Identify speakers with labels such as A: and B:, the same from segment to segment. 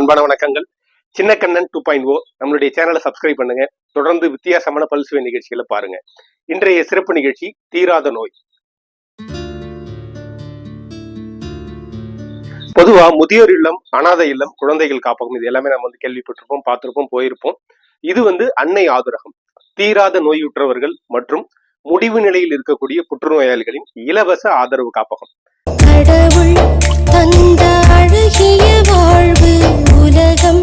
A: அன்பான வணக்கங்கள். சின்ன கண்ணன் 2.0 நம்மளுடைய சேனலை சப்ஸ்கிரைப் பண்ணுங்க. தொடர்ந்து வித்தியாசமான பல்சுவை நிகழ்ச்சிகளை பாருங்க. இன்றைய சிறப்பு நிகழ்ச்சி தீராத நோய். பொதுவா முதியோர் இல்லம், அனாதை இல்லம், குழந்தைகள் காப்பகம், இது எல்லாமே நம்ம கேள்விப்பட்டிருப்போம், பார்த்திருப்போம், போயிருப்போம். இது அன்னை ஆதுரகம். தீராத நோயுற்றவர்கள் மற்றும் முடிவு நிலையில் இருக்கக்கூடிய புற்றுநோயாளிகளின் இலவச ஆதரவு காப்பகம்.
B: கடவுள் தந்த அழகிய வாழ்வு உலகம்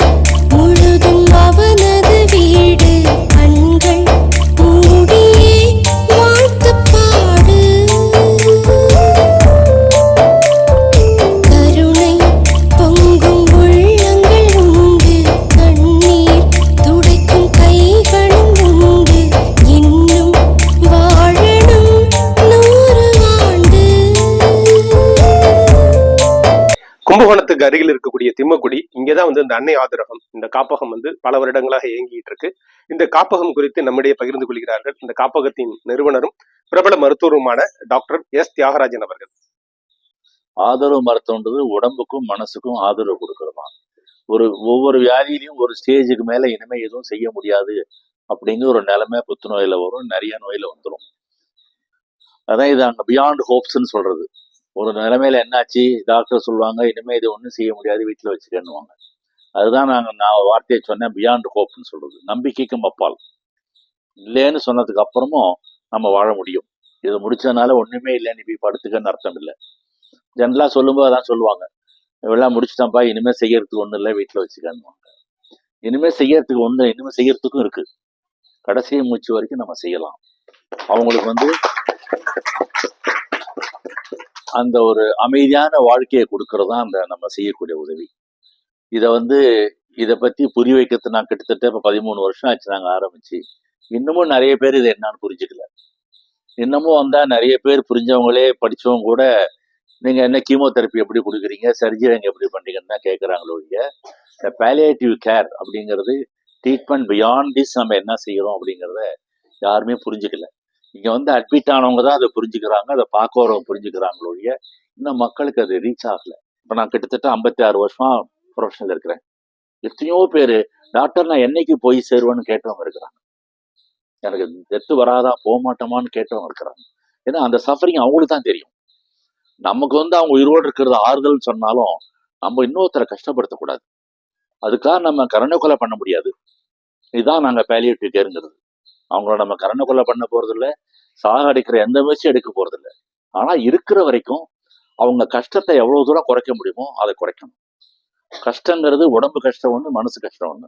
B: முழுதும் அவனது வீடு. கண்கள் மூடியே வாழ்த்து பாடு. கருணை பொங்கும் உள்ளங்கள் உண்டு, கண்ணீர் துடைக்கும் கைகளும் உண்டு. இன்னும் வாழணும் 100 ஆண்டு.
A: கும்பகோணத்துக்கு அருகில் இருக்கக்கூடிய திம்மக்குடி, இங்கதான் இந்த அன்னை ஆதரகம், இந்த காப்பகம் பல வருடங்களாக இயங்கிட்டு இருக்கு. இந்த காப்பகம் குறித்து நம்மிடையே பகிர்ந்து கொள்கிறார்கள் இந்த காப்பகத்தின் நிறுவனரும் பிரபல மருத்துவருமான டாக்டர் எஸ் தியாகராஜன் அவர்கள்.
C: ஆதரவு மருத்துவன்றது உடம்புக்கும் மனசுக்கும் ஆதரவு கொடுக்கறதா. ஒவ்வொரு வியாதியிலையும் ஒரு ஸ்டேஜுக்கு மேல இனிமே எதுவும் செய்ய முடியாது அப்படிங்கிற ஒரு நிலைமை புத்துநோயில வரும், நிறைய நோயில வந்துடும். அதான் இது அங்க பியாண்ட் ஹோப்ஸ்ன்னு சொல்றது. ஒரு நிலைமையில என்னாச்சு, டாக்டர் சொல்லுவாங்க இனிமே இது ஒன்றும் செய்ய முடியாது, வீட்டில் வச்சுக்கன்னுவாங்க. அதுதான் நான் வார்த்தையை சொன்னேன், பியாண்ட் ஹோப்னு சொல்றது. நம்பிக்கைக்கும் அப்பால். இல்லைன்னு சொன்னதுக்கு அப்புறமும் நம்ம வாழ முடியும். இது முடிச்சதுனால ஒண்ணுமே இல்லை, நீ போய் படுத்துக்கன்னு அர்த்தம் இல்லை. ஜென்ரலா சொல்லும்போது அதான் சொல்லுவாங்க, இவெல்லாம் முடிச்சுட்டான்ப்பா, இனிமே செய்யறதுக்கு ஒன்றும் இல்லை, வீட்டில் வச்சுக்கன்னுவாங்க. இனிமே செய்யறதுக்கும் இருக்கு. கடைசி மூச்சு வரைக்கும் நம்ம செய்யலாம். அவங்களுக்கு அந்த ஒரு அமைதியான வாழ்க்கையை கொடுக்கறதா அந்த நம்ம செய்யக்கூடிய உதவி. இதை பத்தி புரிய வைக்கிறது நான் கிட்டத்தட்ட இப்ப 13 வருஷம் ஆச்சு நாங்க ஆரம்பிச்சு. இன்னமும் நிறைய பேர் இது என்னன்னு புரிஞ்சுக்கல. இன்னமும் நிறைய பேர் புரிஞ்சவங்களே, படிச்சவங்க கூட நீங்க என்ன கீமோதெரப்பி எப்படி கொடுக்குறீங்க, சர்ஜரி அங்க எப்படி பண்றீங்கன்னு தான் கேட்கறாங்களோ இல்லைய. இந்த பாலியேட்டிவ் கேர் அப்படிங்கிறது, ட்ரீட்மெண்ட் பியாண்ட் திஸ் நம்ம என்ன செய்யறோம் அப்படிங்கிறத யாருமே புரிஞ்சுக்கல. இங்க அட்மிட் ஆனவங்க தான் அதை புரிஞ்சுக்கிறாங்க, அதை பார்க்க வரவங்க புரிஞ்சுக்கிறாங்களோ இல்லைய. இன்னும் மக்களுக்கு அது ரீச் ஆகல. இப்ப நான் கிட்டத்தட்ட 56 வருஷமா ப்ரொஃபஷனல் இருக்கிறேன். எத்தனையோ பேரு டாக்டர் நான் என்னைக்கு போய் சேருவேன்னு கேட்டவங்க இருக்கிறாங்க. எனக்கு டெத்து வராதா, போக மாட்டோமான்னு கேட்டவங்க இருக்கிறாங்க. ஏன்னா அந்த சஃபரிங் அவங்களுக்கு தான் தெரியும். நமக்கு அவங்க உயிரோடு இருக்கிறது ஆறுதல் சொன்னாலும் நம்ம இன்னொருத்தரை கஷ்டப்படுத்தக்கூடாது. அதுக்காக நம்ம கருணை கொலை பண்ண முடியாது. இதுதான் நாங்க பாலியேட்டிவ் கேருங்கிறது. அவங்கள நம்ம கருணை கொலை பண்ண போறது இல்லை, சாக அடிக்கிற எந்த முயற்சியும் எடுக்க போறது இல்லை. ஆனா இருக்கிற வரைக்கும் அவங்க கஷ்டத்தை எவ்வளவு தூரம் குறைக்க முடியுமோ அதை குறைக்கணும். கஷ்டங்கிறது உடம்பு கஷ்டம் ஒண்ணு, மனசு கஷ்டம் ஒண்ணு.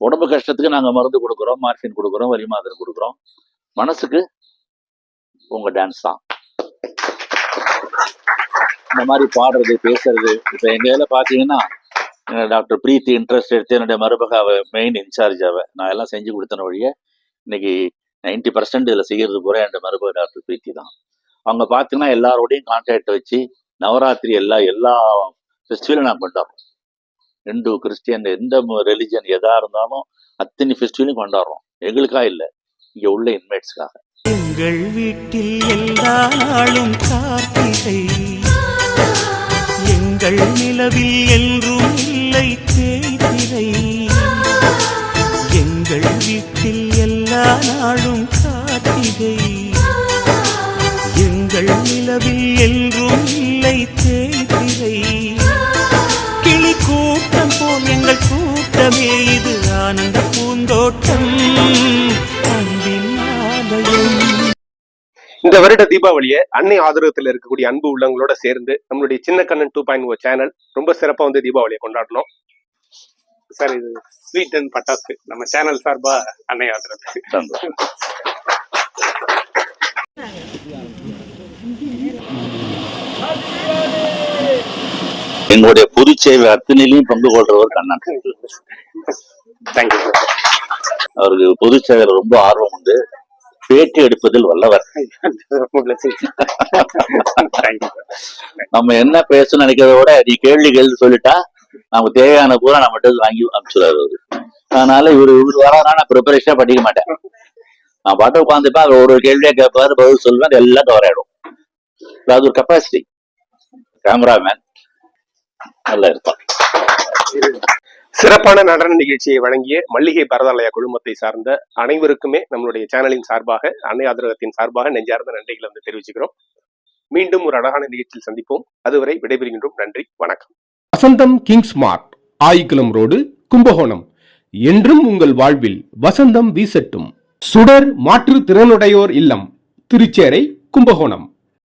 C: உடம்பு கஷ்டத்துக்கு நாங்க மருந்து கொடுக்குறோம், மார்பின் கொடுக்குறோம், வலி மாத்திரை கொடுக்குறோம். மனசுக்கு உங்க டான்ஸ் தான். இந்த மாதிரி பாடுறது, பேசுறது. இப்ப எங்க வேலை பாத்தீங்கன்னா, டாக்டர் பிரீத்தி இன்ட்ரெஸ்ட் எடுத்து என்னுடைய மருமக அவ மெயின் இன்சார்ஜ். நான் எல்லாம் செஞ்சு கொடுத்தன வழிய இன்னைக்கு 90% இதுல செய்யறது பூரா என் மருமக டாக்டர் பிரீத்தி தான். அவங்க பாத்தீங்கன்னா எல்லாரோடையும் கான்டாக்ட் வச்சு நவராத்திரி எல்லா ஃபெஸ்டிவலும் நான் கொண்டாடுறோம். இந்து, கிறிஸ்டியன், எந்த ரிலிஜன் எதா இருந்தாலும் அத்தனை ஃபெஸ்டிவலும் கொண்டாடுறோம். எங்களுக்கா இல்லை, இங்க உள்ள இன்மேட்ஸ்க்காக.
D: எங்கள் வீட்டில் எல்லா நாளும் கார்த்திகை, எங்கள் நிலவில் என்றும் இல்லை தேய்திரை. எங்கள் வீட்டில் எல்லா நாளும் கார்த்திகை, எங்கள் நிலவில் என்றும் இல்லை தேய்திரை. கிளி கூட்டம் போல் எங்கள் கூட்டமே, இது ஆனந்த பூந்தோட்டம், அன்பின் ஆலயம்.
A: இந்த வருட தீபாவளியை அன்னை ஆதரகத்தில் இருக்கக்கூடிய அன்பு உள்ளவங்களோட சேர்ந்து நம்மளுடைய சின்ன கண்ணன் 2.0 சேனல் ரொம்ப சிறப்பா தீபாவளியை கொண்டாடணும் சார். இது ஸ்வீட் அண்ட் பட்டாசு நம்ம சேனல் சார்பா அன்னை ஆதரவு.
C: எங்களுடைய பொது சேவை அத்தனையிலையும் பங்கு கொள்றவர் கண்ணன்.
A: Thank you sir.
C: அவருக்கு பொது சேவையில ரொம்ப ஆர்வம் உண்டு, பேட்டி எடுப்பதில் வல்லவர். நம்ம என்ன பேசணும்னு நினைக்கிறத விட நீ கேள்வி சொல்லிட்டா நமக்கு தேவையான பூரா நம்மகிட்ட வாங்கி அனுப்பிச்சுறாரு அவரு. அதனால இவரு வராதா நான் ப்ரிப்பரேஷனா படிக்க மாட்டேன். நான் பாட்டு உட்காந்துப்பேன், அவர் ஒரு கேள்வியா கேட்பாரு, பதில் சொல்லுவேன், அது எல்லாம் கவர் ஆயிடும். அது ஒரு கெப்பாசிட்டி. கேமராமேன் நல்லா இருப்பான்.
A: சிறப்பான நடன நிகழ்ச்சியை வழங்கிய மல்லிகை பரதாலயா குழுமத்தை சார்ந்த அனைவருக்குமே நம்மளுடைய சேனலின் சார்பாக, அன்னை ஆதரகத்தின் சார்பாக நெஞ்சார்ந்த நன்றிகளை வந்து தெரிவிச்சுக்கிறோம். மீண்டும் ஒரு அழகான நிகழ்ச்சியில் சந்திப்போம். அதுவரை விடைபெறுகின்றோம். நன்றி, வணக்கம்.
E: வசந்தம் கிங்ஸ் மார்ட், ஆயிக்குளம் ரோடு, கும்பகோணம். என்றும் உங்கள் வாழ்வில் வசந்தம் வீசட்டும். சுடர் மாற்றுத் திறனுடையோர் இல்லம், திருச்சேரை, கும்பகோணம்.